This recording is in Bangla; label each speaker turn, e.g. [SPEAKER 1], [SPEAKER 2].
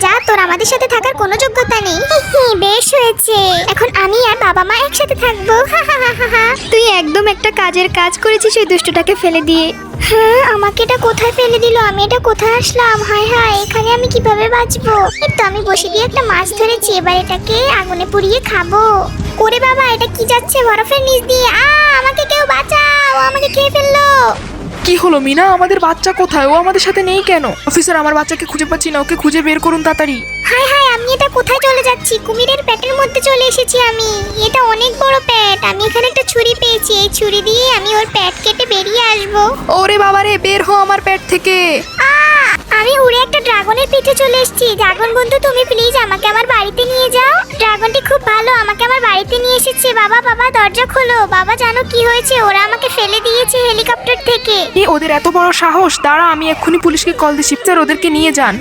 [SPEAKER 1] যা, তোর আমাদের সাথে থাকার কোনো যোগ্যতা নেই। বেশ হয়েছে, এখন আমি আর বাবা মা একসাথে থাকবো।
[SPEAKER 2] তুই একদম একটা কাজের কাজ করেছিস ওই দুষ্টটাকে ফেলে দিয়ে।
[SPEAKER 1] হ্যাঁ, আমাকে এটা কোথায় ফেলে দিল? আমি এটা কোথায় আসলাম? হায় হায়, এখানে আমি কিভাবে বাঁচবো? এই তো আমি বসে দিয়ে একটা মাছ ধরেছি, এবার এটাকে আগুনে পুড়িয়ে খাবো। ওরে বাবা, এটা কি যাচ্ছে বরফের নিচ দিয়ে? আমাকে কেউ বাঁচাও, আমাকে খেয়ে ফেললো।
[SPEAKER 3] কি হলো মিনা, আমাদের বাচ্চা কোথায়? ও আমাদের সাথে নেই কেন? অফিসার, আমার বাচ্চাকে খুঁজে পাচ্ছি না, ওকে খুঁজে বের করুন তাড়াতাড়ি।
[SPEAKER 1] হায় হায়, আমি এটা কোথায় চলে যাচ্ছি? কুমিরের পেটের মধ্যে চলে এসেছি আমি। এটা অনেক বড় পেট। আমি এখানে একটা ছুরি পেয়েছি, এই ছুরি দিয়ে আমি ওর পেট কেটে বেরিয়ে আসবো।
[SPEAKER 3] ওরে বাবারে, বের হো আমার পেট থেকে।
[SPEAKER 1] আমি উড়ে একটা ড্রাগনের পিঠে চলে এসেছি। ড্রাগন বন্ধু, তুমি প্লিজ আমাকে আমার বাড়িতে নিয়ে যাও। ড্রাগনটি খুব ভালো, আমাকে আমার বাড়িতে নিয়ে এসেছে। বাবা বাবা, দরজা খোলো। বাবা, জানো কি হয়েছে? ওরা আমাকে ফেলে দিয়েছে হেলিকপ্টার থেকে।
[SPEAKER 3] ওদের এত বড় সাহস! দাঁড়া, আমি এক্ষুনি পুলিশকে কল দিচ্ছি। স্যার, ওদেরকে নিয়ে যান।